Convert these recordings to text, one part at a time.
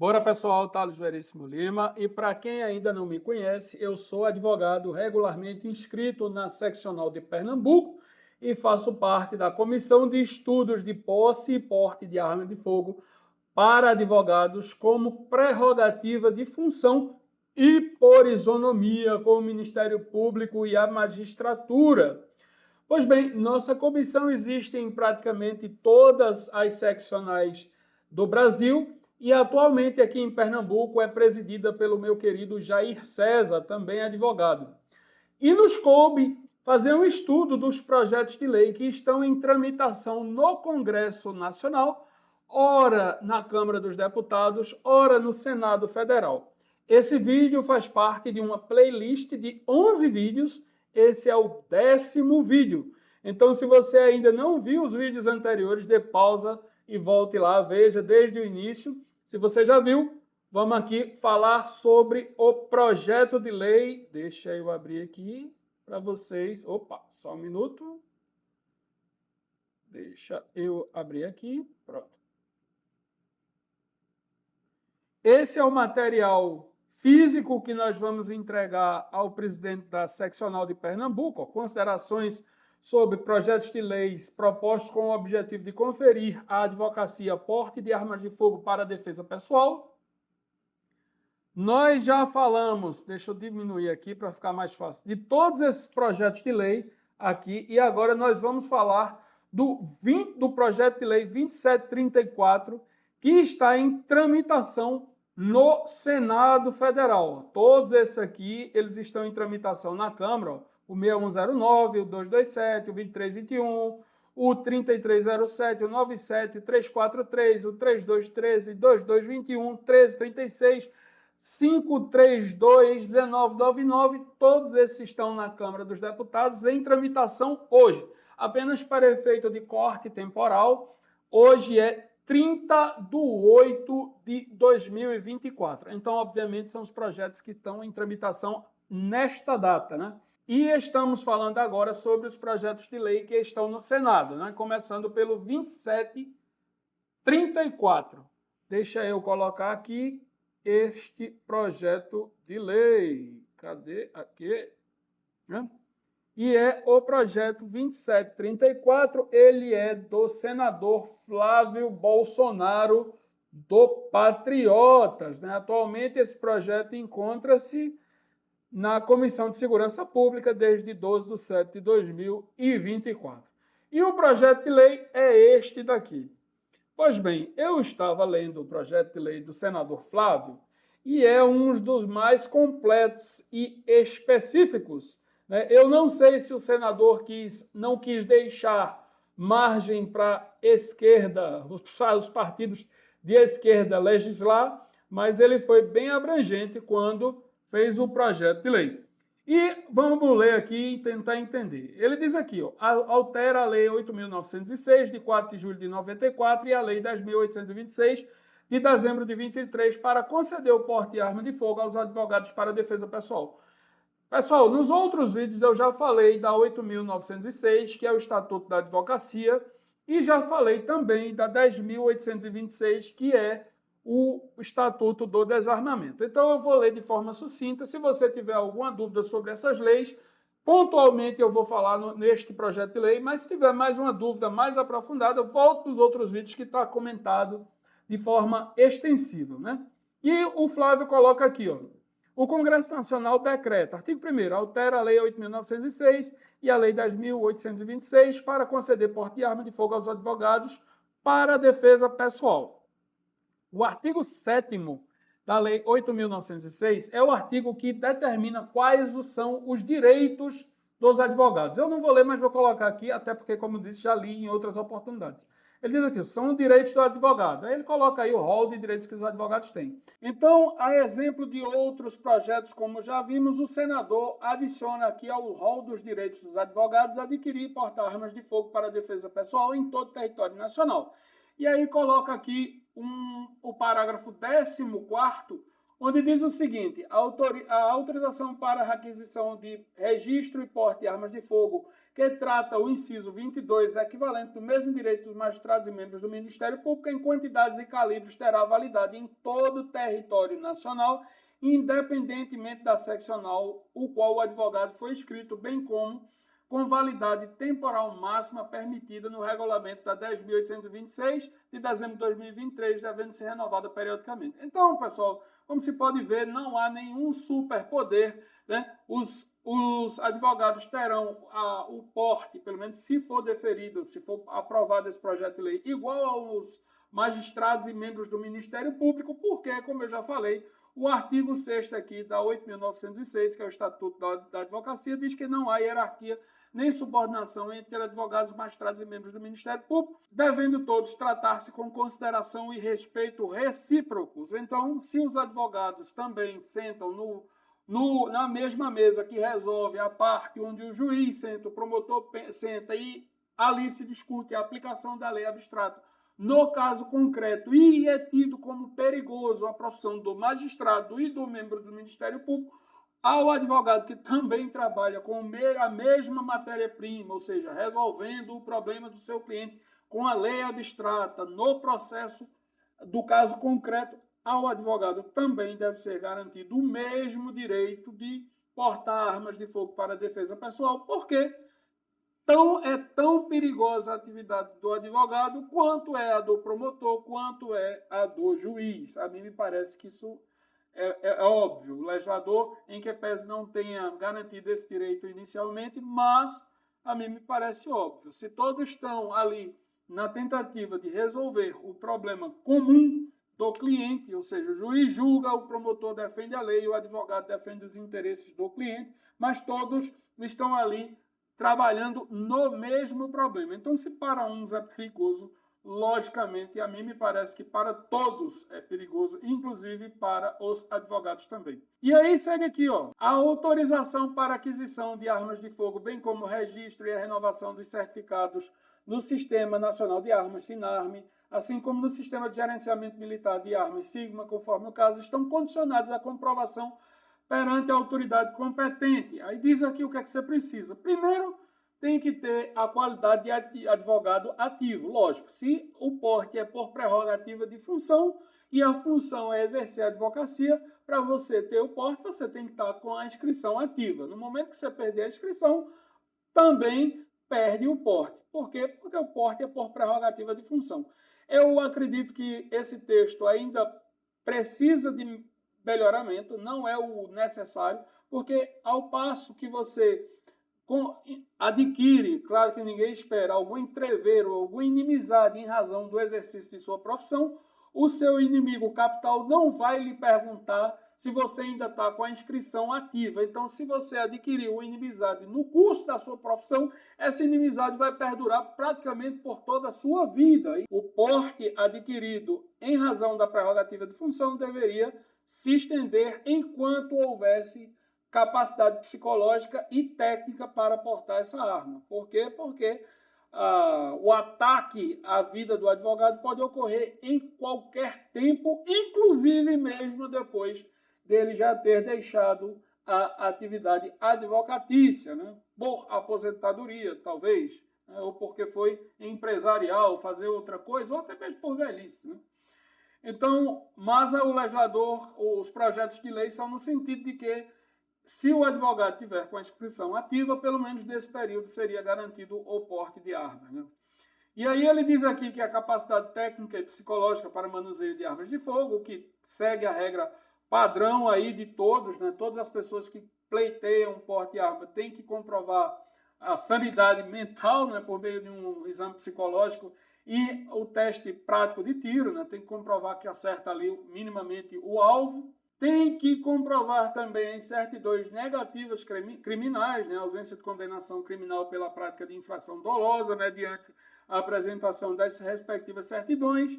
Bora, pessoal, Thales Veríssimo Lima. E para quem ainda não me conhece, eu sou advogado regularmente inscrito na Seccional de Pernambuco e faço parte da Comissão de Estudos de Posse e Porte de Arma de Fogo para advogados como prerrogativa de função e por isonomia com o Ministério Público e a magistratura. Pois bem, nossa comissão existe em praticamente todas as seccionais do Brasil e atualmente aqui em Pernambuco é presidida pelo meu querido Jair César, também advogado. E nos coube fazer um estudo dos projetos de lei que estão em tramitação no Congresso Nacional, ora na Câmara dos Deputados, ora no Senado Federal. Esse vídeo faz parte de uma playlist de 11 vídeos. Esse é o 10º vídeo. Então, se você ainda não viu os vídeos anteriores, dê pausa e volte lá, veja desde o início. Se você já viu, vamos aqui falar sobre o projeto de lei. Deixa eu abrir aqui para vocês. Opa, só um minuto. Deixa eu abrir aqui. Pronto. Esse é o material físico que nós vamos entregar ao presidente da Seccional de Pernambuco. Considerações sobre projetos de leis propostos com o objetivo de conferir à advocacia porte de armas de fogo para a defesa pessoal. Nós já falamos, deixa eu diminuir aqui para ficar mais fácil, de todos esses projetos de lei aqui, e agora nós vamos falar do projeto de lei 2734, que está em tramitação no Senado Federal. Todos esses aqui, eles estão em tramitação na Câmara, o 6109, o 227, o 2321, o 3307, o 97, o 343, o 3213, 2221, 1336, 532, 1999, todos esses estão na Câmara dos Deputados em tramitação hoje. Apenas para efeito de corte temporal, hoje é 30/8/2024. Então, obviamente, são os projetos que estão em tramitação nesta data, né? E estamos falando agora sobre os projetos de lei que estão no Senado, né? Começando pelo 2734. Deixa eu colocar aqui este projeto de lei. Cadê? Aqui. Né? E é o projeto 2734, ele é do senador Flávio Bolsonaro, do Patriotas. Né? Atualmente, esse projeto encontra-se na Comissão de Segurança Pública desde 12/7/2024. E o projeto de lei é este daqui. Pois bem, eu estava lendo o projeto de lei do senador Flávio e é um dos mais completos e específicos. Né? Eu não sei se o senador não quis deixar margem para a esquerda, os partidos de esquerda legislar, mas ele foi bem abrangente quando fez o projeto de lei. E vamos ler aqui e tentar entender. Ele diz aqui, ó, altera a Lei 8.906, de 4 de julho de 94, e a Lei 10.826, de dezembro de 23, para conceder o porte de arma de fogo aos advogados para defesa pessoal. Pessoal, nos outros vídeos eu já falei da 8.906, que é o Estatuto da Advocacia, e já falei também da 10.826, que é o Estatuto do Desarmamento. Então, eu vou ler de forma sucinta. Se você tiver alguma dúvida sobre essas leis, pontualmente eu vou falar neste projeto de lei, mas se tiver mais uma dúvida mais aprofundada, volto nos outros vídeos que está comentado de forma extensiva. Né? E o Flávio coloca aqui, ó, o Congresso Nacional decreta, artigo 1º, altera a Lei 8.906 e a Lei 10.826 para conceder porte de arma de fogo aos advogados para a defesa pessoal. O artigo 7º da Lei 8.906 é o artigo que determina quais são os direitos dos advogados. Eu não vou ler, mas vou colocar aqui, até porque, como disse, já li em outras oportunidades. Ele diz aqui, são direitos do advogado. Aí ele coloca aí o rol de direitos que os advogados têm. Então, a exemplo de outros projetos, como já vimos, o senador adiciona aqui ao rol dos direitos dos advogados adquirir e portar armas de fogo para a defesa pessoal em todo o território nacional. E aí coloca aqui o parágrafo 14º, onde diz o seguinte: a autorização para a aquisição de registro e porte de armas de fogo, que trata o inciso 22, equivalente do mesmo direito dos magistrados e membros do Ministério Público, em quantidades e calibres, terá validade em todo o território nacional, independentemente da seccional o qual o advogado foi inscrito, bem como com validade temporal máxima permitida no regulamento da 10.826 de dezembro de 2023, devendo ser renovada periodicamente. Então, pessoal, como se pode ver, não há nenhum superpoder, né? Os advogados terão o porte, pelo menos se for deferido, se for aprovado esse projeto de lei, igual aos magistrados e membros do Ministério Público, porque, como eu já falei, o artigo 6º aqui da 8.906, que é o Estatuto da Advocacia, diz que não há hierarquia nem subordinação entre advogados, magistrados e membros do Ministério Público, devendo todos tratar-se com consideração e respeito recíprocos. Então, se os advogados também sentam na mesma mesa que resolve a parte onde o juiz senta, o promotor senta e ali se discute a aplicação da lei abstrata no caso concreto e é tido como perigoso a profissão do magistrado e do membro do Ministério Público, ao advogado que também trabalha com a mesma matéria-prima, ou seja, resolvendo o problema do seu cliente com a lei abstrata no processo do caso concreto, ao advogado também deve ser garantido o mesmo direito de portar armas de fogo para a defesa pessoal, porque é tão perigosa a atividade do advogado quanto é a do promotor, quanto é a do juiz. A mim me parece que isso é óbvio. O legislador, em que pese não tenha garantido esse direito inicialmente, mas a mim me parece óbvio. Se todos estão ali na tentativa de resolver o problema comum do cliente, ou seja, o juiz julga, o promotor defende a lei, o advogado defende os interesses do cliente, mas todos estão ali trabalhando no mesmo problema. Então, se para uns é perigoso, logicamente, a mim me parece que para todos é perigoso, inclusive para os advogados também. E aí segue aqui, ó, a autorização para aquisição de armas de fogo, bem como o registro e a renovação dos certificados no Sistema Nacional de Armas, SINARME, assim como no Sistema de Gerenciamento Militar de Armas, SIGMA, conforme o caso, estão condicionados à comprovação perante a autoridade competente. Aí diz aqui o que é que você precisa. Primeiro, tem que ter a qualidade de advogado ativo. Lógico, se o porte é por prerrogativa de função e a função é exercer a advocacia, para você ter o porte, você tem que estar com a inscrição ativa. No momento que você perder a inscrição, também perde o porte. Por quê? Porque o porte é por prerrogativa de função. Eu acredito que esse texto ainda precisa de melhoramento, não é o necessário, porque ao passo que você adquire, claro que ninguém espera, algum entrevero, alguma inimizade em razão do exercício de sua profissão, o seu inimigo capital não vai lhe perguntar se você ainda está com a inscrição ativa. Então, se você adquiriu inimizade no curso da sua profissão, essa inimizade vai perdurar praticamente por toda a sua vida. O porte adquirido em razão da prerrogativa de função deveria se estender enquanto houvesse capacidade psicológica e técnica para portar essa arma. Por quê? Porque o ataque à vida do advogado pode ocorrer em qualquer tempo, inclusive mesmo depois dele já ter deixado a atividade advocatícia, né? Por aposentadoria, talvez, né? Ou porque foi empresarial, fazer outra coisa, ou até mesmo por velhice, né? Então, mas o legislador, os projetos de lei são no sentido de que, se o advogado tiver com a inscrição ativa, pelo menos nesse período seria garantido o porte de armas, né? E aí ele diz aqui que a capacidade técnica e psicológica para manuseio de armas de fogo, que segue a regra padrão aí de todos, né? Todas as pessoas que pleiteiam porte de arma têm que comprovar a sanidade mental, né? Por meio de um exame psicológico e o teste prático de tiro, né? Tem que comprovar que acerta ali minimamente o alvo. Tem que comprovar também as certidões negativas criminais, né? A ausência de condenação criminal pela prática de infração dolosa, mediante a apresentação das respectivas certidões.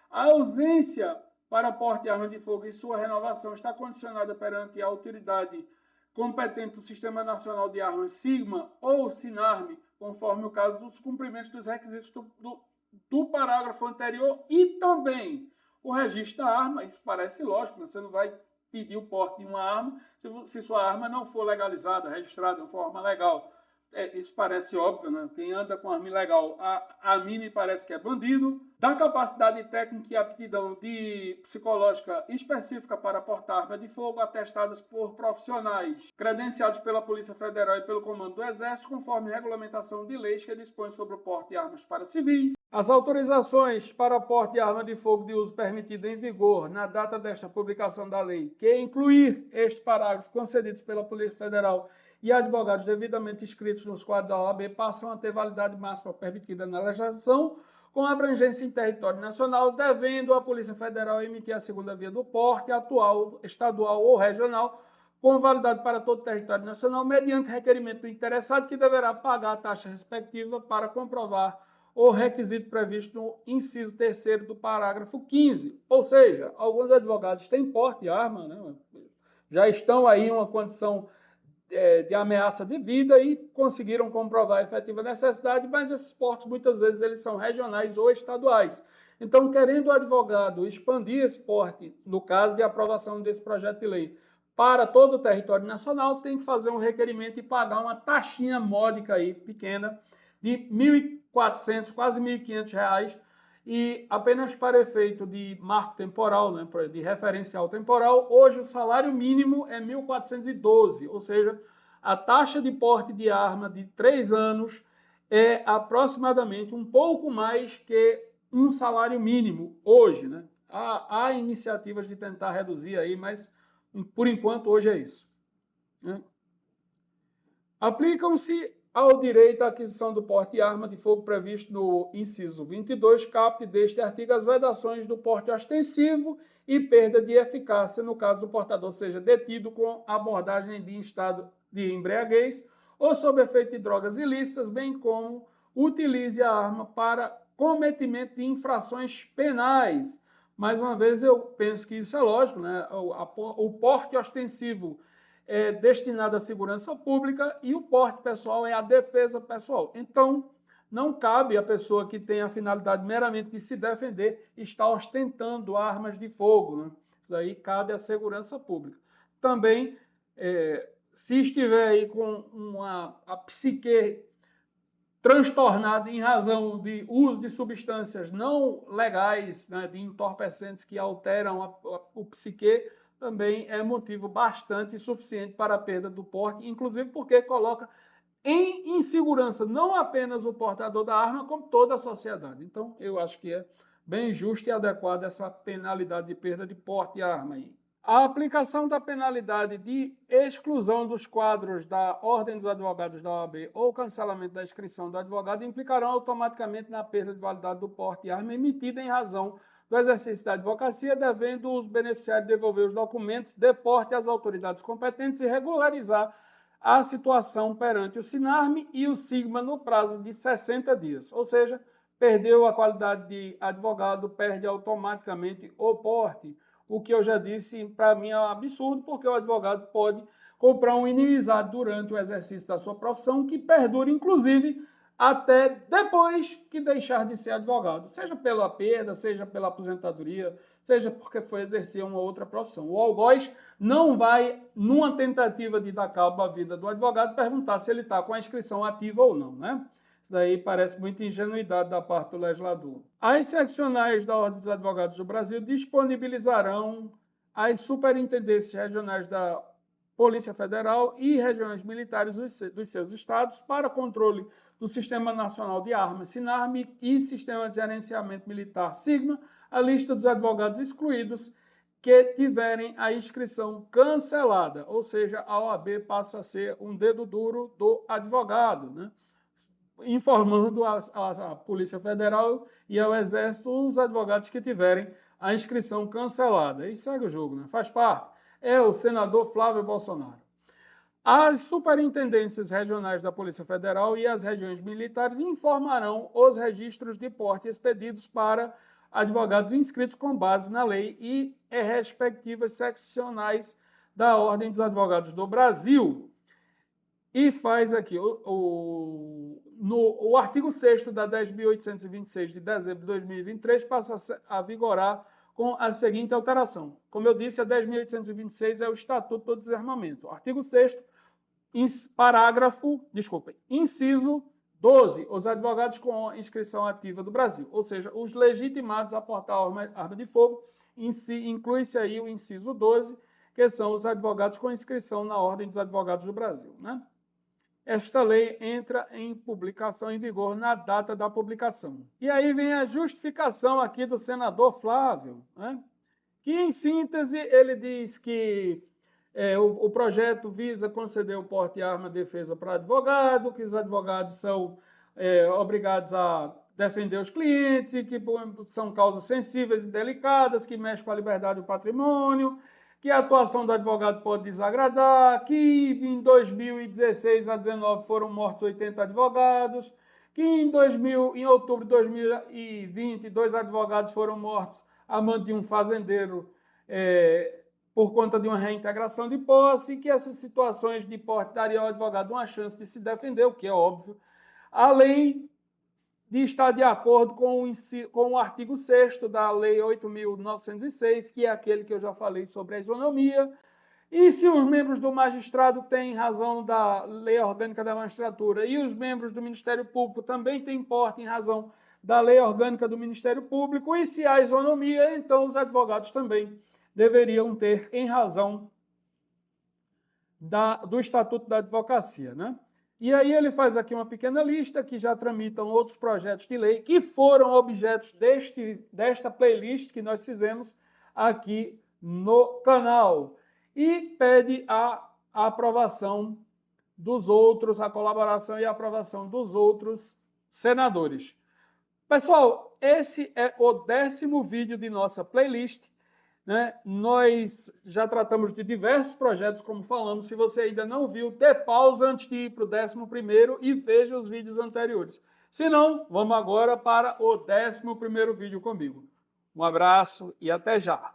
A ausência para porte de arma de fogo e sua renovação está condicionada perante a autoridade competente do Sistema Nacional de Armas, SIGMA ou SINARME, conforme o caso dos cumprimentos dos requisitos do parágrafo anterior, e também o registro da arma. Isso parece lógico, né? Você não vai pedir o porte de uma arma se sua arma não for legalizada, registrada de forma legal. Isso parece óbvio, né? Quem anda com arma ilegal, a mim me parece que é bandido. Da capacidade técnica e aptidão psicológica específica para portar arma de fogo, atestadas por profissionais credenciados pela Polícia Federal e pelo Comando do Exército, conforme regulamentação de leis que dispõe sobre o porte de armas para civis. As autorizações para porte de arma de fogo de uso permitido em vigor na data desta publicação da lei, que incluir este parágrafo concedidos pela Polícia Federal e advogados devidamente inscritos nos quadros da OAB, passam a ter validade máxima permitida na legislação, com abrangência em território nacional, devendo a Polícia Federal emitir a segunda via do porte, atual, estadual ou regional, com validade para todo o território nacional, mediante requerimento do interessado, que deverá pagar a taxa respectiva para comprovar o requisito previsto no inciso 3º do parágrafo 15. Ou seja, alguns advogados têm porte de arma, né? Já estão aí em uma condição de ameaça de vida e conseguiram comprovar a efetiva necessidade, mas esses portes muitas vezes eles são regionais ou estaduais. Então, querendo o advogado expandir esse porte, no caso de aprovação desse projeto de lei, para todo o território nacional, tem que fazer um requerimento e pagar uma taxinha módica aí, pequena, de R$ 1.400, quase R$ 1.500, e apenas para efeito de marco temporal, né, de referencial temporal, hoje o salário mínimo é 1.412, ou seja, a taxa de porte de arma de 3 anos é aproximadamente um pouco mais que um salário mínimo hoje, né? Há iniciativas de tentar reduzir aí, mas por enquanto hoje é isso, né? Aplicam-se ao direito à aquisição do porte de arma de fogo previsto no inciso 22, caput deste artigo, as vedações do porte ostensivo e perda de eficácia no caso do portador seja detido com abordagem de estado de embriaguez ou sob efeito de drogas ilícitas, bem como utilize a arma para cometimento de infrações penais. Mais uma vez, eu penso que isso é lógico, né? O porte ostensivo é destinado à segurança pública e o porte pessoal é a defesa pessoal. Então, não cabe a pessoa que tem a finalidade meramente de se defender estar ostentando armas de fogo, né? Isso aí cabe à segurança pública. Também, se estiver aí com a psique transtornada em razão de uso de substâncias não legais, né, de entorpecentes que alteram o psique, também é motivo bastante suficiente para a perda do porte, inclusive porque coloca em insegurança não apenas o portador da arma, como toda a sociedade. Então, eu acho que é bem justo e adequada essa penalidade de perda de porte de arma aí. A aplicação da penalidade de exclusão dos quadros da Ordem dos Advogados da OAB ou cancelamento da inscrição do advogado implicarão automaticamente na perda de validade do porte de arma emitida em razão do exercício da advocacia, devendo os beneficiários devolver os documentos de porte às autoridades competentes e regularizar a situação perante o SINARME e o SIGMA no prazo de 60 dias. Ou seja, perdeu a qualidade de advogado, perde automaticamente o porte. O que eu já disse, para mim é um absurdo, porque o advogado pode comprar um inimizado durante o exercício da sua profissão, que perdura, inclusive, até depois que deixar de ser advogado, seja pela perda, seja pela aposentadoria, seja porque foi exercer uma outra profissão. O algoz não vai, numa tentativa de dar cabo à vida do advogado, perguntar se ele está com a inscrição ativa ou não, né? Isso daí parece muita ingenuidade da parte do legislador. As seccionais da Ordem dos Advogados do Brasil disponibilizarão as superintendências regionais da Polícia Federal e regiões militares dos seus estados para controle do Sistema Nacional de Armas, SINARME, e Sistema de Gerenciamento Militar, SIGMA, a lista dos advogados excluídos que tiverem a inscrição cancelada, ou seja, a OAB passa a ser um dedo duro do advogado, né? Informando a Polícia Federal e ao Exército os advogados que tiverem a inscrição cancelada. E segue o jogo, né? Faz parte. É o senador Flávio Bolsonaro. As superintendências regionais da Polícia Federal e as regiões militares informarão os registros de porte expedidos para advogados inscritos com base na lei e respectivas seccionais da Ordem dos Advogados do Brasil. E faz aqui, o artigo 6º da 10.826 de dezembro de 2023 passa a vigorar com a seguinte alteração. Como eu disse, a 10.826 é o Estatuto do Desarmamento. Artigo 6º, inciso 12, os advogados com inscrição ativa do Brasil, ou seja, os legitimados a portar arma de fogo, inclui-se aí o inciso 12, que são os advogados com inscrição na Ordem dos Advogados do Brasil, né? Esta lei entra em publicação em vigor na data da publicação. E aí vem a justificação aqui do senador Flávio, né? Que, em síntese, ele diz que o projeto visa conceder o porte de arma de defesa para advogado, que os advogados são obrigados a defender os clientes, que são causas sensíveis e delicadas, que mexem com a liberdade do patrimônio, que a atuação do advogado pode desagradar, que em 2016 a 2019 foram mortos 80 advogados, que em outubro de 2020 2 advogados foram mortos a mando de um fazendeiro por conta de uma reintegração de posse, que essas situações de porte dariam ao advogado uma chance de se defender, o que é óbvio, além de estar de acordo com o artigo 6º da Lei 8.906, que é aquele que eu já falei sobre a isonomia, e se os membros do magistrado têm razão da Lei Orgânica da Magistratura e os membros do Ministério Público também têm porte em razão da Lei Orgânica do Ministério Público, e se há isonomia, então os advogados também deveriam ter em razão do Estatuto da Advocacia, né? E aí ele faz aqui uma pequena lista que já tramitam outros projetos de lei que foram objetos desta playlist que nós fizemos aqui no canal. E pede a aprovação dos outros, a colaboração e a aprovação dos outros senadores. Pessoal, esse é o 10º vídeo de nossa playlist, né? Nós já tratamos de diversos projetos, como falamos. Se você ainda não viu, dê pausa antes de ir para o 11º e veja os vídeos anteriores. Se não, vamos agora para o 11º vídeo comigo. Um abraço e até já!